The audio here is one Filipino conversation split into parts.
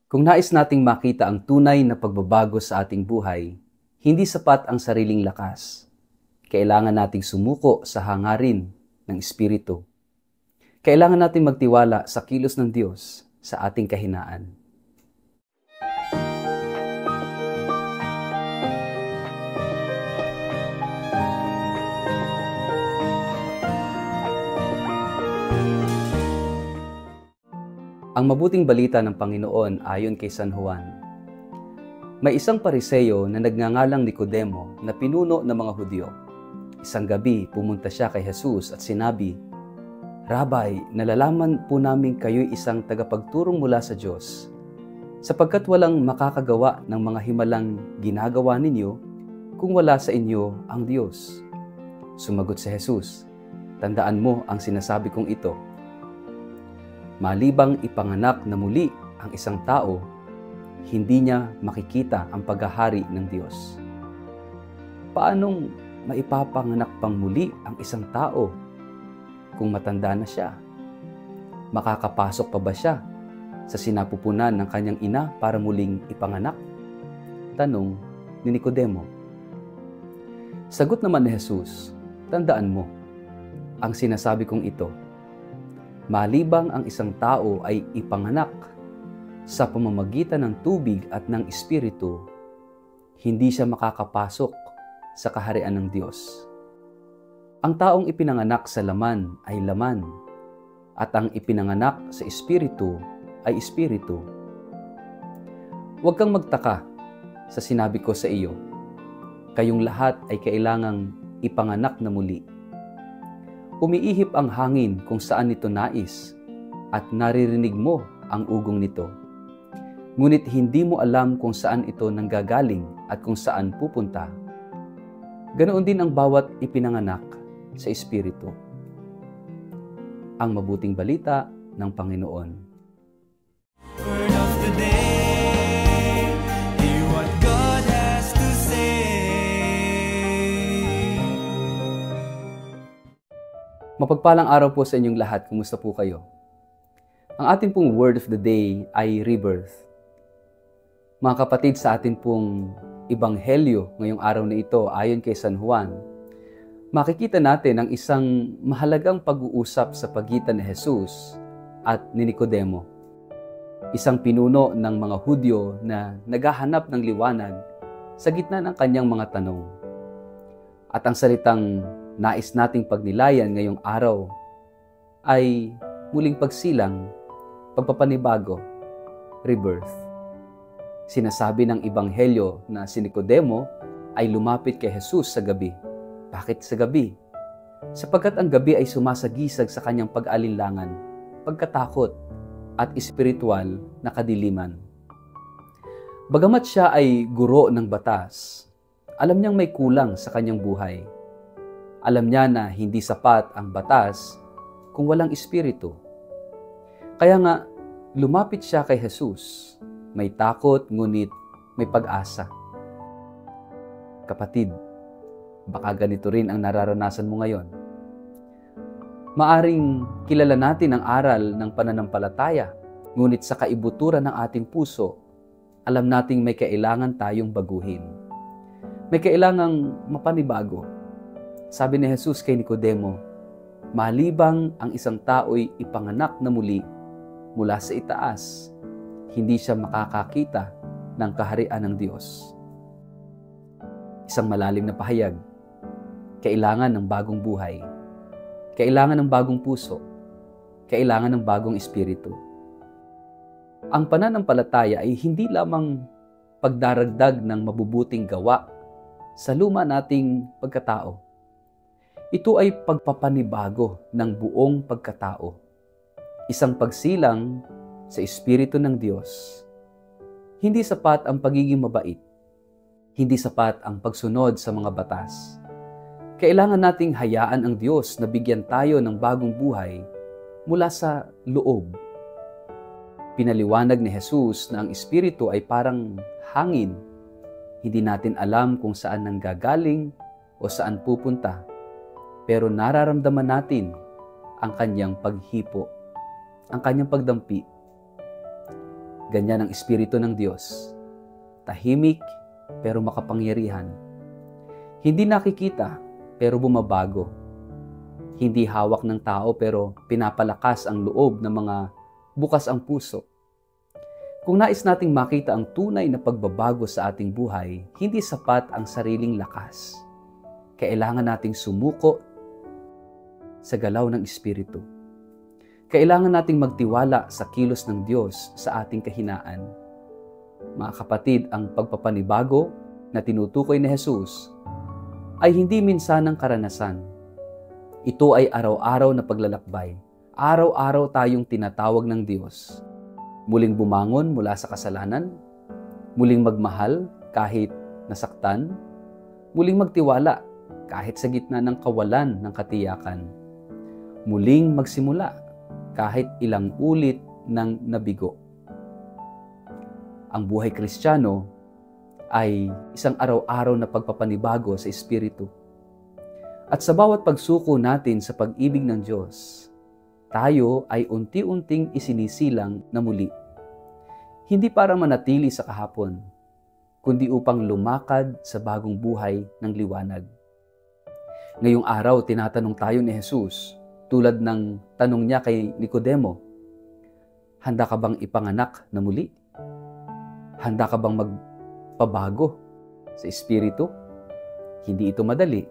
Kung nais nating makita ang tunay na pagbabago sa ating buhay, hindi sapat ang sariling lakas. Kailangan nating sumuko sa hangarin ng Espiritu. Kailangan nating magtiwala sa kilos ng Diyos sa ating kahinaan. Ang mabuting balita ng Panginoon ayon kay San Juan. May isang Pariseo na nagngangalang Nicodemo na pinuno ng mga Hudyo. Isang gabi, pumunta siya kay Jesus at sinabi, "Rabay, nalalaman po namin kayo'y isang tagapagturong mula sa Diyos, sapagkat walang makakagawa ng mga himalang ginagawa ninyo kung wala sa inyo ang Diyos." Sumagot si Jesus, "Tandaan mo ang sinasabi kong ito. Malibang ipanganak na muli ang isang tao, hindi niya makikita ang paghahari ng Diyos." Paanong maipapanganak pang muli ang isang tao kung matanda na siya? Makakapasok pa ba siya sa sinapupunan ng kanyang ina para muling ipanganak? Tanong ni Nicodemo. Sagot naman ni Jesus, "Tandaan mo ang sinasabi kong ito. Malibang ang isang tao ay ipanganak sa pamamagitan ng tubig at ng Espiritu, hindi siya makakapasok sa kaharian ng Diyos. Ang taong ipinanganak sa laman ay laman, at ang ipinanganak sa Espiritu ay Espiritu. Huwag kang magtaka sa sinabi ko sa iyo. Kayong lahat ay kailangang ipanganak na muli. Umiihip ang hangin kung saan nito nais at naririnig mo ang ugong nito. Ngunit hindi mo alam kung saan ito nanggagaling at kung saan pupunta. Ganoon din ang bawat ipinanganak sa Espiritu." Ang mabuting balita ng Panginoon. Word of the day, hear what God has to say. Mapagpalang araw po sa inyong lahat. Kumusta po kayo? Ang ating pong word of the day ay rebirth. Mga kapatid, sa ating pong ebanghelyo ngayong araw na ito ayon kay San Juan, makikita natin ang isang mahalagang pag-uusap sa pagitan ni Jesus at ni Nicodemo. Isang pinuno ng mga Hudyo na naghahanap ng liwanag sa gitna ng kanyang mga tanong. At ang salitang nais nating pagnilayan ngayong araw ay muling pagsilang, pagpapanibago, rebirth. Sinasabi ng ebanghelyo na si Nicodemo ay lumapit kay Jesus sa gabi. Bakit sa gabi? Sapagkat ang gabi ay sumasagisag sa kanyang pag-alinlangan, pagkatakot, at espiritual na kadiliman. Bagamat siya ay guro ng batas, alam niyang may kulang sa kanyang buhay. Alam niya na hindi sapat ang batas kung walang Espiritu. Kaya nga, lumapit siya kay Jesus. May takot, ngunit may pag-asa. Kapatid, baka ganito rin ang nararanasan mo ngayon. Maaring kilala natin ang aral ng pananampalataya, ngunit sa kaibuturan ng ating puso, alam nating may kailangan tayong baguhin. May kailangang mapanibago. Sabi ni Jesus kay Nicodemo, malibang ang isang tao'y ipanganak na muli mula sa itaas, hindi siya makakakita ng kaharian ng Diyos. Isang malalim na pahayag. Kailangan ng bagong buhay. Kailangan ng bagong puso. Kailangan ng bagong espiritu. Ang pananampalataya ay hindi lamang pagdaragdag ng mabubuting gawa sa luma nating pagkatao. Ito ay pagpapanibago ng buong pagkatao. Isang pagsilang sa Espiritu ng Diyos. Hindi sapat ang pagiging mabait. Hindi sapat ang pagsunod sa mga batas. Kailangan nating hayaan ang Diyos na bigyan tayo ng bagong buhay mula sa loob. Pinaliwanag ni Jesus na ang Espiritu ay parang hangin. Hindi natin alam kung saan nanggagaling o saan pupunta. Pero nararamdaman natin ang kanyang paghipo, ang kanyang pagdampi. Ganyan ang Espiritu ng Diyos. Tahimik pero makapangyarihan. Hindi nakikita pero bumabago. Hindi hawak ng tao pero pinapalakas ang loob ng mga bukas ang puso. Kung nais nating makita ang tunay na pagbabago sa ating buhay, hindi sapat ang sariling lakas. Kailangan nating sumuko sa galaw ng Espiritu. Kailangan nating magtiwala sa kilos ng Diyos sa ating kahinaan. Mga kapatid, ang pagpapanibago na tinutukoy ni Jesus ay hindi minsanang karanasan. Ito ay araw-araw na paglalakbay. Araw-araw tayong tinatawag ng Diyos. Muling bumangon mula sa kasalanan, muling magmahal kahit nasaktan, muling magtiwala kahit sa gitna ng kawalan ng katiyakan, muling magsimula kahit ilang ulit ng nabigo. Ang buhay Kristiyano ay isang araw-araw na pagpapanibago sa Espiritu. At sa bawat pagsuko natin sa pag-ibig ng Diyos, tayo ay unti-unting isinisilang na muli. Hindi para manatili sa kahapon, kundi upang lumakad sa bagong buhay ng liwanag. Ngayong araw, tinatanong tayo ni Jesus, tulad ng tanong niya kay Nicodemo, handa ka bang ipanganak na muli? Handa ka bang magpabago sa Espiritu? Hindi ito madali.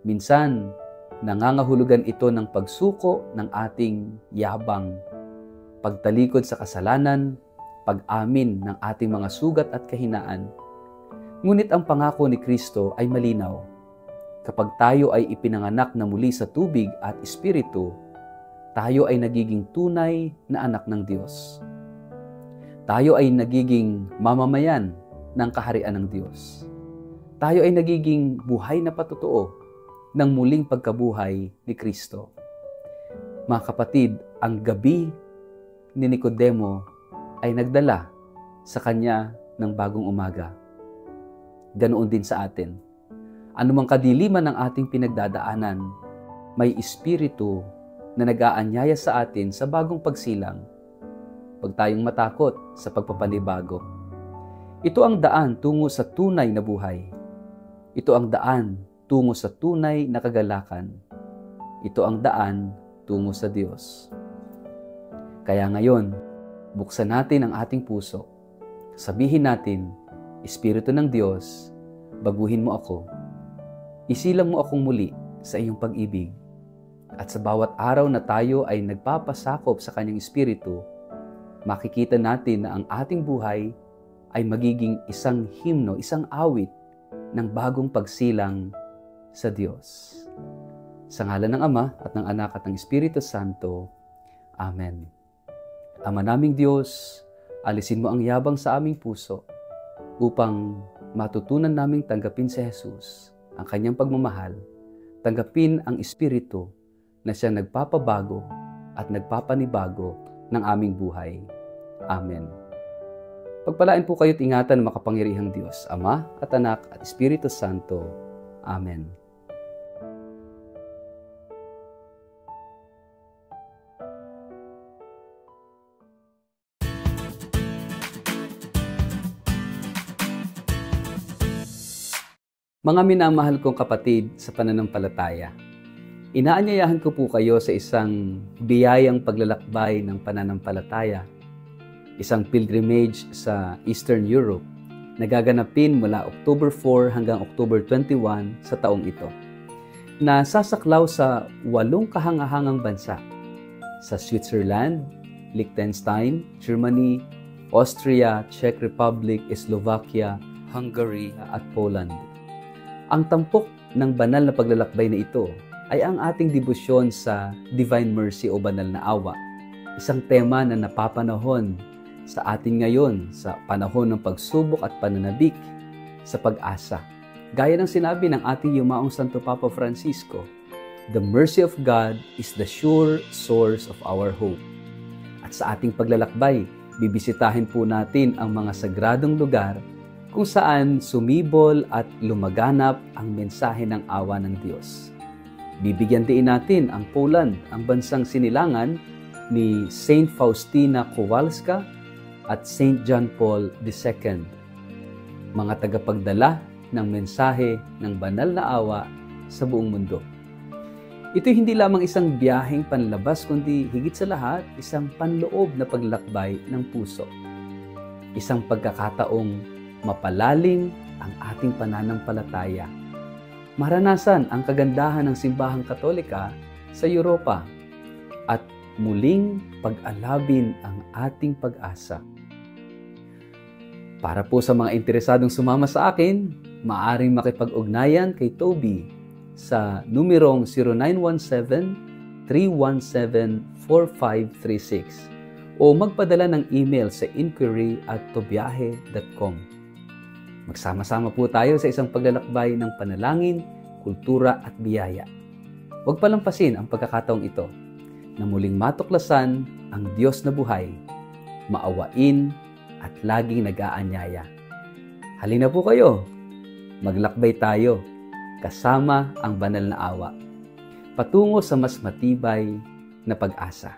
Minsan, nangangahulugan ito ng pagsuko ng ating yabang, pagtalikod sa kasalanan, pag-amin ng ating mga sugat at kahinaan. Ngunit ang pangako ni Kristo ay malinaw. Kapag tayo ay ipinanganak na muli sa tubig at Espiritu, tayo ay nagiging tunay na anak ng Diyos. Tayo ay nagiging mamamayan ng kaharian ng Diyos. Tayo ay nagiging buhay na patotoo ng muling pagkabuhay ni Kristo. Mga kapatid, ang gabi ni Nicodemo ay nagdala sa kanya ng bagong umaga. Ganoon din sa atin. Anumang kadiliman ng ating pinagdadaanan, may Espiritu na nag-aanyaya sa atin sa bagong pagsilang. Huwag tayong matakot sa pagpapanibago. Ito ang daan tungo sa tunay na buhay. Ito ang daan tungo sa tunay na kagalakan. Ito ang daan tungo sa Diyos. Kaya ngayon, buksan natin ang ating puso. Sabihin natin, Espiritu ng Diyos, baguhin mo ako. Isilang mo akong muli sa iyong pag-ibig. At sa bawat araw na tayo ay nagpapasakop sa kanyang Espiritu, makikita natin na ang ating buhay ay magiging isang himno, isang awit ng bagong pagsilang sa Diyos. Sa ngalan ng Ama at ng Anak at ng Espiritu Santo. Amen. Ama naming Diyos, alisin mo ang yabang sa aming puso upang matutunan naming tanggapin si Jesus, ang kanyang pagmamahal, tanggapin ang Espiritu na siya nagpapabago at nagpapanibago ng aming buhay. Amen. Pagpalain po kayo't ingatan ng makapangyarihang Diyos, Ama at Anak at Espiritu Santo. Amen. Mga minamahal kong kapatid sa pananampalataya, inaanyayahan ko po kayo sa isang biyayang paglalakbay ng pananampalataya, isang pilgrimage sa Eastern Europe na gaganapin mula October 4 hanggang October 21 sa taong ito, na sasaklaw sa 8 kahangahangang bansa, sa Switzerland, Liechtenstein, Germany, Austria, Czech Republic, Slovakia, Hungary at Poland. Ang tampok ng banal na paglalakbay na ito ay ang ating debosyon sa Divine Mercy o Banal na Awa, isang tema na napapanahon sa atin ngayon sa panahon ng pagsubok at pananabik sa pag-asa. Gaya ng sinabi ng ating yumaong Santo Papa Francisco, the mercy of God is the sure source of our hope. At sa ating paglalakbay, bibisitahin po natin ang mga sagradong lugar kung saan sumibol at lumaganap ang mensahe ng awa ng Diyos. Bibigyan din natin ang Poland, ang bansang sinilangan ni Saint Faustina Kowalska at St. John Paul II, mga tagapagdala ng mensahe ng banal na awa sa buong mundo. Ito'y hindi lamang isang biyaheng panlabas, kundi higit sa lahat, isang panloob na paglakbay ng puso. Isang pagkakataong mapalalim ang ating pananampalataya. Maranasan ang kagandahan ng simbahang Katolika sa Europa at muling pag-alabin ang ating pag-asa. Para po sa mga interesadong sumama sa akin, maaaring makipag-ugnayan kay Toby sa numerong 0917-317-4536 o magpadala ng email sa inquiry@tobiahe.com. Magsama-sama po tayo sa isang paglalakbay ng panalangin, kultura at biyaya. Huwag palampasin ang pagkakataong ito na muling matuklasan ang Diyos na buhay, maawain at laging nag-aanyaya. Halina po kayo, maglakbay tayo kasama ang banal na awa patungo sa mas matibay na pag-asa.